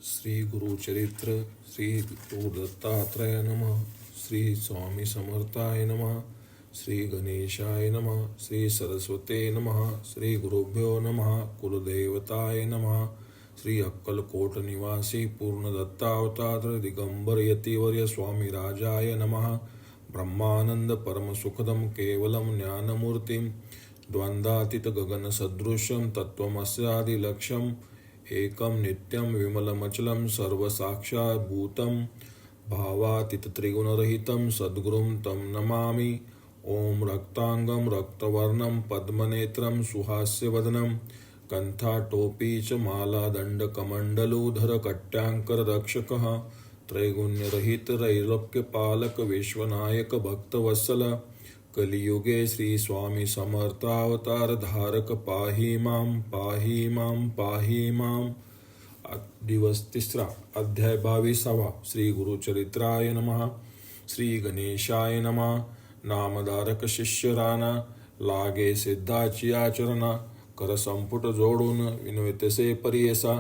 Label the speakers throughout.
Speaker 1: श्री गुरुचरित्र श्री गुरु दत्तात्रय नमः. श्री स्वामी समर्थाय नमः. श्री गणेशाय नमः. श्री सरस्वते नमः. श्री गुरुभ्यो नमः. कुलदेवताय नमः. श्री अक्कलकोट निवासी पूर्ण दत्तावतार दिगंबर यतिवर्य स्वामी राजाय नमः. ब्रह्मानंद परम सुखदम केवलम ज्ञानमूर्तिम द्वंद्वातीत गगन सदृशम तत्वमस्यादिलक्ष्यम एकम नित्यम विमलमचलम सर्वसाक्षाभूतं भावातीत त्रिगुणरहितं सद्गुरुं तं नमामि. ओम रक्तांगं रक्तवर्णं पद्मनेत्रं सुहास्यवदनं कंठाटोपी च मालादण्डकमण्डलूधर कट्याङ्कररक्षकः त्रैगुण्यरहित त्रैलोक्यपालक विश्वनायक भक्तवत्सल कलियुगे श्री स्वामी समर्थावतार धारक पाही माम पाही माम पाही माम. दिवस 3 अध्याय 22. श्री गुरुचरित्राय नमः. श्री गणेशाय नमः. नामधारक शिष्य राणा लागे सिद्धाची आचरणा कर संपुट जोडून विनवितसे परियसा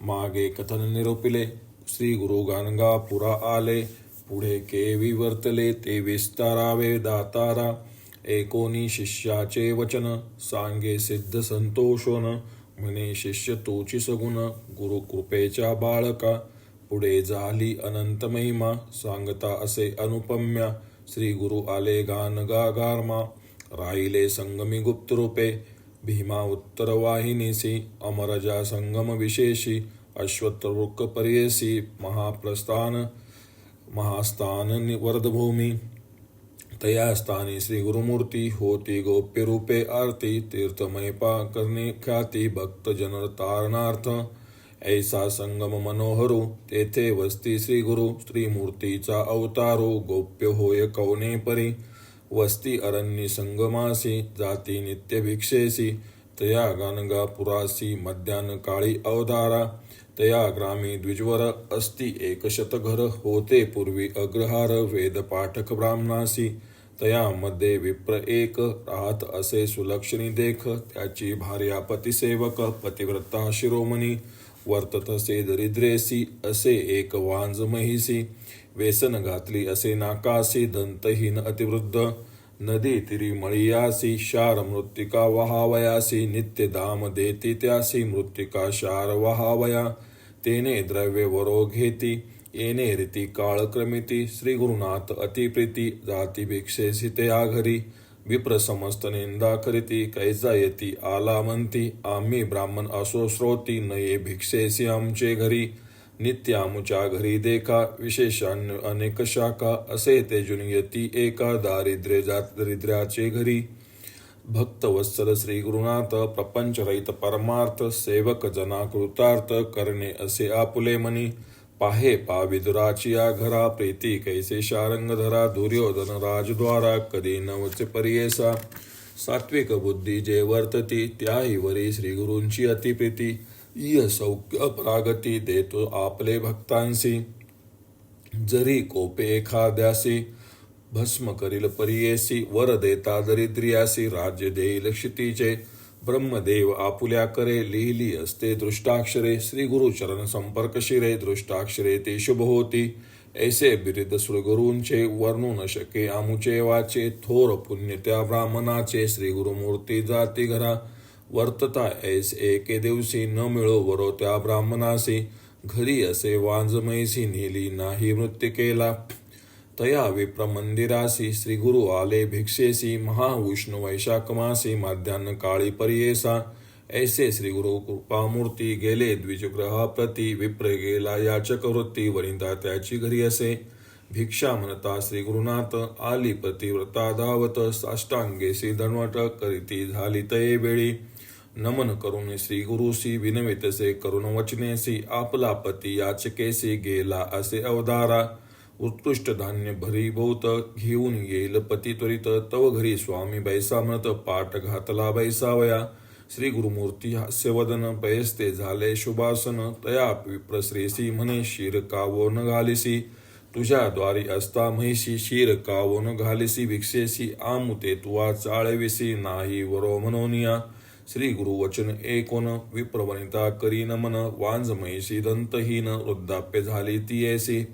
Speaker 1: मागे कथन निरूपिले. श्री गुरु गाणगापुरा आले पुढे केवी वर्तले ते विस्तारावे दातारा. एकोणी शिष्याचे वचन सांगे सिद्ध संतोषोन म्हणे शिष्य तोची सगुण गुरु कृपेच्या बाळका. पुढे झाली अनंत महिमा सांगता असे अनुपम्या. श्री गुरु आले गानगागारमा राहिले संगमी गुप्त रूपे. भीमा उत्तर वाहिनीसी अमरजा संगम विशेषी अश्वत्थवृक्क पर्यसी महास्थान वर्धभूमी. तया स्थानी श्री गुरुमूर्ती होती गोप्य रूपे आरती तीर्थमय करणे ख्याती भक्त जन तारणार्थ. ऐसा संगम मनोहरू तेथे वस्ती श्री गुरु श्रीमूर्तीचा अवतारो गोप्य होय कवने परी. वस्ती अरण्य संगमासी जाती नित्य भिक्षेसी तया गाणगापुरासी मध्यान काळी अवतारा. तया ग्रामी द्विजवर अस्ति 100 घर होते पूर्वी अग्रहार वेद पाठक ब्राह्मणासी. तया मध्ये विप्र एक राहत असे सुलक्षणी देख त्याची भार्या पतिसेवक पतिव्रता शिरोमणी वर्तत असे दरिद्रेसी असे एक वांज महिसी. व्यसन घातली असे नाकासी दंतहीन अतिवृद्ध नदी तिरी मळियासी शार मृत्तिका वहावयासी नित्य दाम देती त्यासी मृत्तिका शार वहावया. तेने द्रव्य वरो घेती येणे रीती काळक्रमिती. श्री गुरुनाथ अतिप्रीती जाती भिक्षेसी त्या घरी. विप्र समस्त निंदा करीती कैसा येती आला म्हणती आम्ही ब्राह्मण असो श्रोती नये भिक्षेसी आमचे घरी. नित्य आमुच्या घरी देखा विशेषान्य अनेक शाखा असे तेजून येती एका दारिद्र्याचे घरी. भक्तवत्सल श्री गुरुनाथ प्रपंच रहित परमार्थ सेवक जना कृतार्थ करणे असे आपुले मनी. पाहे पाविदुराची या घरा प्रीती कैसे शारंगधरा दुर्योधन राजद्वारा कधी नवचे परियेसा. सात्विक बुद्धी जे वर्तती त्याही वरी श्री गुरूंची अतिप्रीती. इय सौख्य प्रागती देतो आपले भक्तांसी जरी कोपे एखाद्यासी भस्म करील परियेसी. वर देता दरिद्रियासी राज्य देईल क्षितीचे. ब्रह्मदेव आपुल्या करे लिहिली असते दृष्टाक्षरे. श्री गुरु चरण संपर्क शिरे दृष्टाक्षरे ते शुभ होती. ऐसे बिरिद श्रीगुरूंचे वर्णू न शके आमुचे वाचे. थोर पुण्य त्या ब्राह्मणाचे श्री गुरुमूर्ती जाती घरा. वर्तता ऐस एके दिवशी न मिळो वरो त्या ब्राह्मणासी. घरी असे वांज म्हैसी नेली नाही मृत्तिकेला. तया विप्र मंदिरासी श्री गुरु आले भिक्षेसी महाउष्ण वैशाख मासी माध्यान्ह काळी परियेसा. ऐसे श्री गुरु कृपामूर्ती गेले द्विजग्रहाप्रती. विप्र गेला याचक वृत्ती वनिता त्याची घरी असे. भिक्षा म्हणता श्री गुरुनाथ आली पतिव्रता धावत. साष्टांगेसी दणवट करीती झाली तये वेळी. नमन करून श्री गुरुसी विनवितसे करुण वचनेसी. आपला पती याचकेसी गेला असे अवधारा. उत्कृष्ट धान्य भरीभूत घेऊन येईल पती त्वरित. तव घरी स्वामी बैसा म्हणत पाठ घातला बैसावया. श्री गुरुमूर्ती हास्यवदन पयस्ते झाले शुभासन. तया विप्रश्रेसी म्हणे शिर कावो न घालिसी. तुझ्या द्वारी असता म्हैसी शिर कावो न घालिसी भिक्षेसी. आमुते तुवा चाळविसी नाही वरो मनोनिया. श्री गुरुवचन एकोन. विप्रवनिता करी नमन, वांज म्हैसी दंतहीन, वृद्धाप्य झाली ती ऐसी.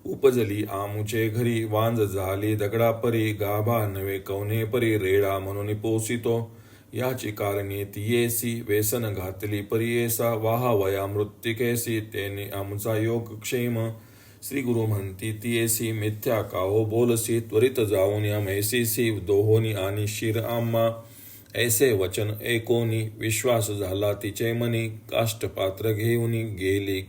Speaker 1: उपजली आमुचे घरी, वांज झाली दगडा परी, गाभा नवे कवने परी, रेडा म्हणून पोसितो. याची कारणे ती येसी, व्यसन घातली परियेसा, वाहावया मृत्तिकेसी, तेने आमचा योग क्षेम. श्री गुरु म्हणती ती येसी, मिथ्या काहो बोलसी, त्वरित जाऊन या म्हैसीसी, दोहोनी आणि शिर आम्हा. ऐसे वचन ऐकोनी, विश्वास झाला तिचे मनी, काष्टपात्र घेऊनी गेली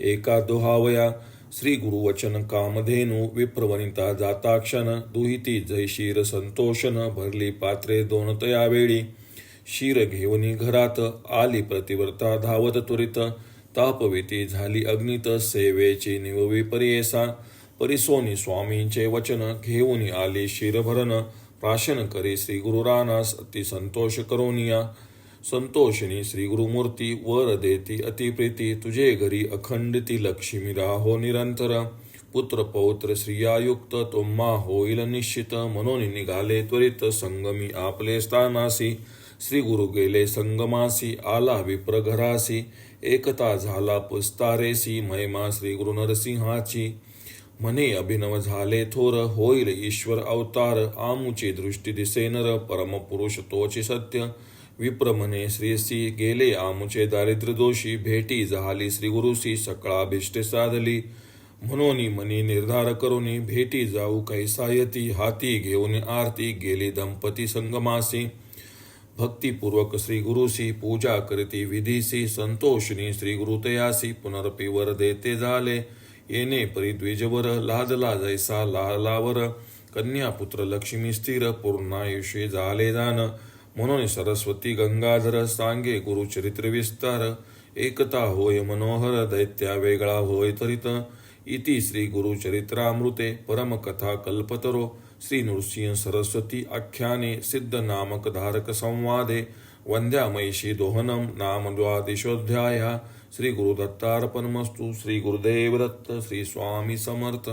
Speaker 1: एका दोहावया. श्री गुरुवचन कामधेनू, विप्रवनिता जाता क्षण, दुहिती जयशीर संतोषन, भरली पात्रे दोन तयावेळी. शिर घेऊनी घरात, आली प्रतिव्रता धावत त्वरित, तापविती झाली अग्नित, सेवेची निववी परियेसा. परिसोनी स्वामींचे वचन, घेऊनी आली शिरभरण, प्राशन करी श्री गुरुरानास, अति संतोष करोनिया. संतोषिनी श्री गुरुमूर्ती, वर देती अतिप्रीती, तुझे घरी अखंडिती लक्ष्मी राहो निरंतर. पुत्र पौत्र स्त्रियायुक्त, तुम्हा होईल निश्चित, म्हणून निघाले त्वरित, संगमी आपले स्थानासी. श्री गुरु गेले संगमासी, आला विप्र घरासी, एकता झाला पुस्तारेसी, महिमा श्री गुरु नरसिंहाची. म्हणे अभिनव झाले थोर, होईल ईश्वर अवतार, आमुची दृष्टी दिसे नर, परमपुरुष तोची सत्य. विप्र म्हणे श्रीसी, गेले आमुचे दारिद्र्य दोषी, भेटी झाली श्री गुरुसी, सकळाभिष्टे साधली. म्हणून मनी निर्धार करुनी, भेटी जाऊ कैसायती, हाती घेऊन आरती, गेली दंपती संगमासी. भक्तिपूर्वक श्री गुरुसी, पूजा करती विधीसी, संतोषिनी श्री गुरुतयासी, पुनरपी वर देते झाले. येणे परी द्विजवर, लादला जैसा लालावर, कन्यापुत्र लक्ष्मी स्थिर, पूर्णायुष्य झाले दान. म्हणून सरस्वती गंगाधर, सांगे गुरुचरित्र विस्तार. एकता होय मनोहर, दैत्या वेगळा होय तरित. इति श्री गुरुचरित्रामृते परमकथा कल्पतरो. श्री नृसिंह सरस्वती आख्याने, सिद्ध नामक धारक संवादे, वंद्या महिषी दोहनम, नाम द्वादशोऽध्यायः. श्री गुरुदत्तार्पणमस्तु. श्री गुरुदेव दत्त. श्री स्वामी समर्थ.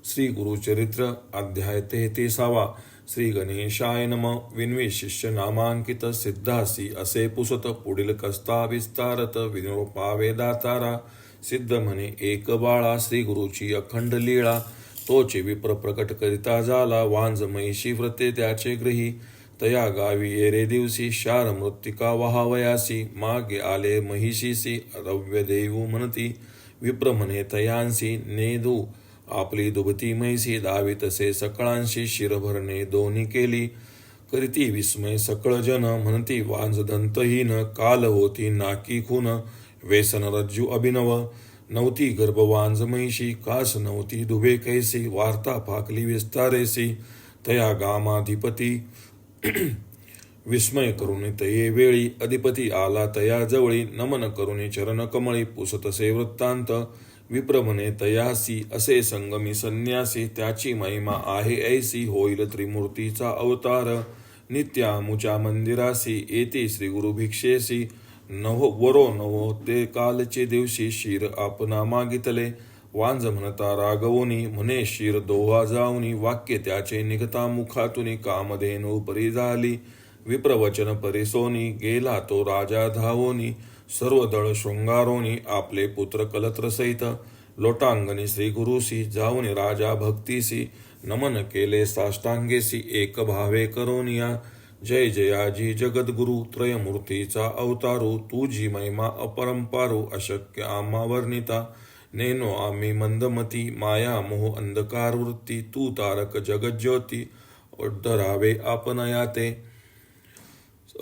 Speaker 1: श्री गुरुचरित्र अध्याय 33. श्री गणेशाय नम. विनवी शिष्य नामांकित, सिद्धासी असे पुसत, पुढील कस्ता विस्तारत, विनिरोपावे दातारा. सिद्ध म्हणे एक बाळा, श्री गुरुची अखंड लीळा, तोचे विप्र प्रकट करिता झाला, वांज महिषी व्रते त्याचे गृही. तया गावी येरे दिवशी, शार मृत्तिका वहावयासी, मागे आले महिषीसी, रव्य देऊ म्हणती. विप्र म्हणे तयांसी, नेदू आपली दुभती म्हैसी, दावी तसे सकळांशी, शिरभरणे दोन्ही केली. करीती विस्मय सकळ जन, म्हणती वांज दंतहीन, काल होती नाकी खून, व्यसन रज्जू अभिनव. नव्हती गर्भवांज महिषी, कास नव्हती दुभे कैसी, वार्ता फाकली विस्तारेसी. तया गामाधिपती विस्मय करुणी तये वेळी, अधिपती आला तया जवळी, नमन करुणी चरण कमळी, पुसतसे वृत्तांत. विप्र म्हणे तयासी, असे संगमी संन्यासी, त्याची महिमा आहे ऐसी, होईल त्रिमूर्तीचा अवतार. नित्यामुच्या मंदिरासी, येती श्री गुरु भिक्षेसी, वरो नवो ते कालचे दिवशी, शिर आपणा मागितले. वांज म्हणता रागवुनी, म्हणे शिर दोहा जाऊनी, वाक्य त्याचे निघता मुखातुनी, कामधेनू परी झाली. विप्रवचन परिसोनी, गेला तो राजा धावोनी, सर्व दळ शृंगारोनी, आपले पुत्र कलत्र सहित. लोटांगणी श्री गुरुसी, जाऊन राजा भक्तीसी, नमन केले साष्टांगेसी, एक भावे करोनिया. जय जयाजी जगद्गुरु, त्रयमूर्तीचा अवतारू, तुझी महिमा अपरंपारू, अशक्य आम्हा वर्णिता. नेनो आम्ही मंदमती, माया मोह अंधकार वृत्ती, तू तारक जगज्योती, उद्धरावे आपण याते.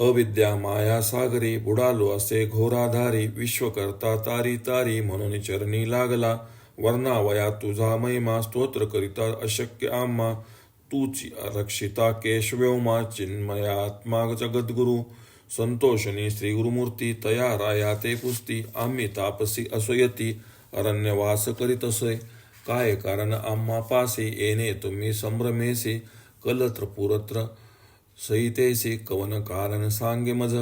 Speaker 1: अविद्या माया सागरी, बुडालो असे घोराधारी, विश्वकर्ता तारी तारी, म्हणून चरणी लागला. वर्णावया तुझा महिमा, स्तोत्र करिता अशक्य आम्हा. तूची रक्षिता केशव्योमा, चिन्मयात्मा जगद्गुरु. संतोषणी श्री गुरुमूर्ती, तया राया ते पुस्ती, आम्ही तापसी असोयती, अरण्यवास करीत असे. काय कारण आम्हा पासी, येणे तुम्ही संभ्रमेसी, कलत्र पुरत्र सहितेसी, कवन कारण सांगे मज.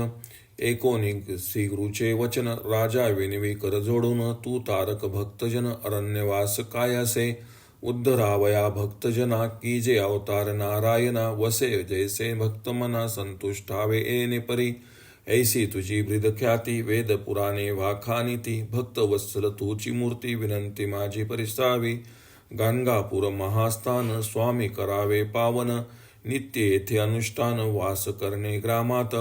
Speaker 1: एकोनिक श्री गुरुचे वचन, राजा विनवी कर जोडून, तू तारक भक्तजन, अरण्यवास काय असे. उद्धरावया भक्तजना कीजे अवतार नारायणा वसे जैसे भक्त मना संतुष्टावे येणे परी ऐसी तुझी ब्रीद ख्याती वेद पुराणे वाखानिती भक्त वत्सल तुची मूर्ती विनंती माझी परिसावी गाणगापूर महास्थान स्वामी करावे पावन नित्य येथे अनुष्ठान वास करणे ग्रामात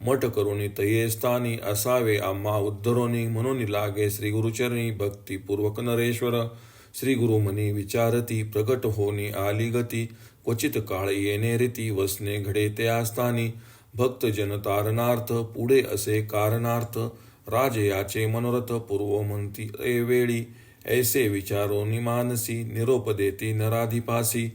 Speaker 1: मठ करुणी तये स्थानी असावे आम्हा उद्धरोनी म्हणून लागे श्री गुरुचरणी भक्तिपूर्वक नरेश्वर श्री गुरुमनी विचारती प्रगट होनी आली गती क्वचित काळ येणे रीती वसने घडे त्या स्थानी भक्त जनतारणार्थ पुढे असे कारणार्थ राजयाचे मनोरथ पूर्व म्हणती वेळी ऐसे विचारोनी मानसी निरोप देती नराधिपासी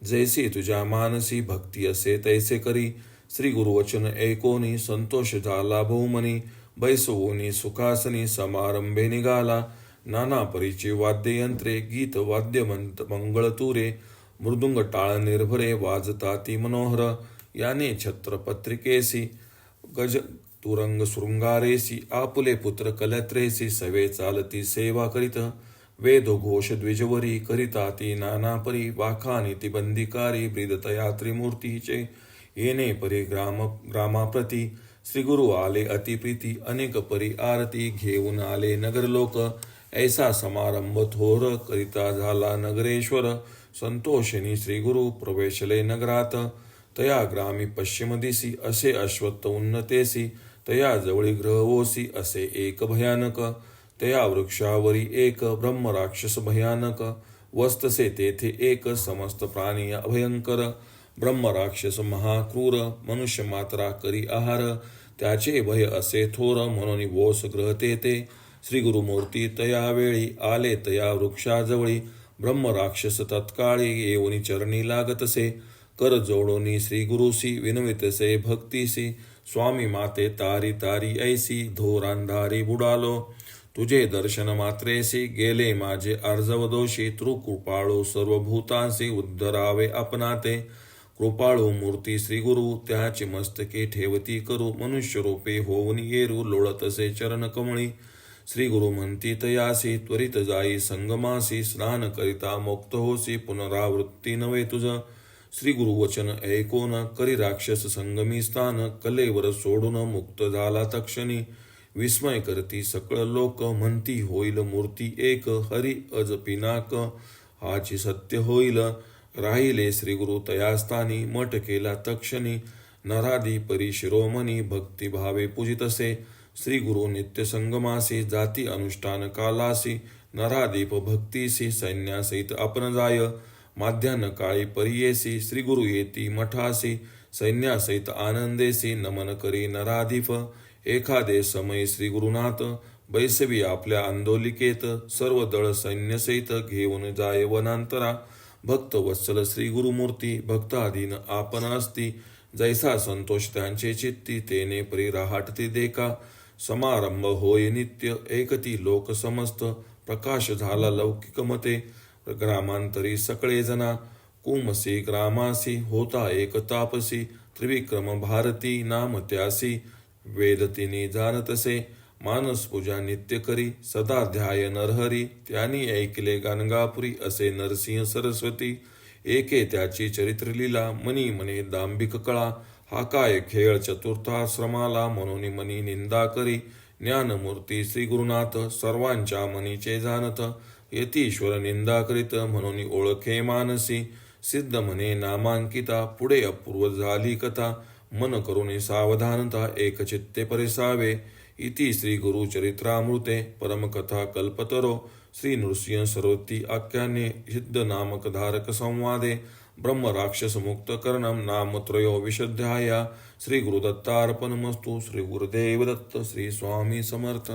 Speaker 1: जैसी तुझ्या मानसी भक्ती असे तैसे करी श्री गुरुवचन ऐकोनी संतोष झाला बहुमनी बैसवोनी सुखासनी समारंभे निघाला नाना परीचे वाद्ययंत्रे गीत वाद्य मंगळतुरे मृदुंग टाळ निर्भरे वाजताती मनोहर याने छत्रपत्रिकेसी गज तुरंग शृंगारेसी आपुले पुत्र कलत्रेसी सवे चालती सेवा करीत वेद घोष द्विजवरी करिता ती नानापरी वाखानिती बंदिकारी ब्रीदतया त्रिमूर्तीचे येणे परी ग्रामाप्रती श्री गुरु आले अतिप्रीती अनेक परी आरती घेऊन आले नगरलोक ऐसा समारंभ थोर करिता झाला नगरेश्वर संतोषिनी श्री गुरु प्रवेशले नगरात तया ग्रामी पश्चिम दिसी असे अश्वत्थ उन्नतेसी तया जवळी ग्रहवोसी असे एक भयानक तया वृक्षावरी एक ब्रह्म राक्षस भयानक वस्तसे तेथे एक समस्त प्राणी अभयंकर ब्रह्म राक्षस महाक्रूर मनुष्य मात्रा करी आहार त्याचे भय असे थोर म्हणून वोस ग्रहते ते श्री गुरुमूर्ती तया वेळी आले तया वृक्षाजवळी ब्रह्म राक्षस तत्काळी येऊनी चरणी लागतसे कर जोडोनी श्री गुरुसी विनवितसे भक्तीसी स्वामी माते तारी तारी ऐसी धोरांधारी बुडालो तुझे दर्शन मात्रेसी गेले माझे अर्जव दोषी कृपाळू सर्व भूतांसी उद्धरावे आपणाते कृपाळू मूर्ती श्री गुरु त्याची मस्तके ठेवती करू मनुष्य रूपे होऊन येरू लोळतसे चरण कमळी श्री गुरु म्हणती तयासी त्वरित जाई संगमासी स्नान करिता मुक्त होसी पुनरावृत्ती नव्हे तुझ श्री गुरुवचन ऐकोन करी राक्षस संगमी स्थान कलेवर सोडून मुक्त झाला तक्षणी विस्मय करती सकळ लोक म्हणती होईल मूर्ती एक हरी अज पिनाक हाची सत्य होईल राहिले श्री गुरु तयास्थानी मठ केला तक्षणी नरादी परी शिरोमणी भक्ती भावे पूजितसे श्री गुरु नित्य संगमासी जाती अनुष्ठान कालासी नरादीप भक्तीसी सैन्यासहित आपण जाय माध्यान काळी परियेसी श्री गुरु येती मठासी सैन्यासहित आनंदेसी नमन करी नराधिप एखादे समय श्री गुरुनाथ बैसवी आपल्या आंदोलिकेत सर्व दळ सैन्यसहित घेऊन जाय वनांतरा भक्त वत्सल श्री गुरुमूर्ती भक्ताधीन आपण असती जैसा संतोष त्यांचे चित्ती तेने परी राहटती देखा समारंभ होय नित्य एकती लोक समस्त प्रकाश झाला लौकिक मते ग्रामांतरी सकळे जना कुमसी ग्रामासी होता एक तापसी त्रिविक्रम भारती नाम त्यासी वेदतिनी जाणतसे मानस पूजा नित्य करी सदा ध्याय नरहरी त्यांनी ऐकले गाणगापुरी असे नरसिंह सरस्वती एके त्याची चरित्रलीला मनी मने दांभिक कळा हा काय खेळ चतुर्थाश्रमाला म्हणून मनी निंदा करी ज्ञानमूर्ती श्री गुरुनाथ सर्वांच्या मनीचे जाणत यतीश्वर निंदा करीत म्हणून ओळखे मानसी सिद्ध म्हणे नामांकिता पुढे अपूर्व झाली कथा मन करुणी सावधानता एकचित्ते परिसावे इति श्री गुरु चरित्रामृते परमकथा कल्पतरो श्री नृसिंह सरस्वती आख्याने सिद्ध नामक धारक संवादे ब्रह्म राक्षस मुक्त करणम नाम त्रयो विशुद्ध्याया श्री गुरुदत्तार्पणमस्तु श्री गुरुदेव दत्त श्री स्वामी समर्थ।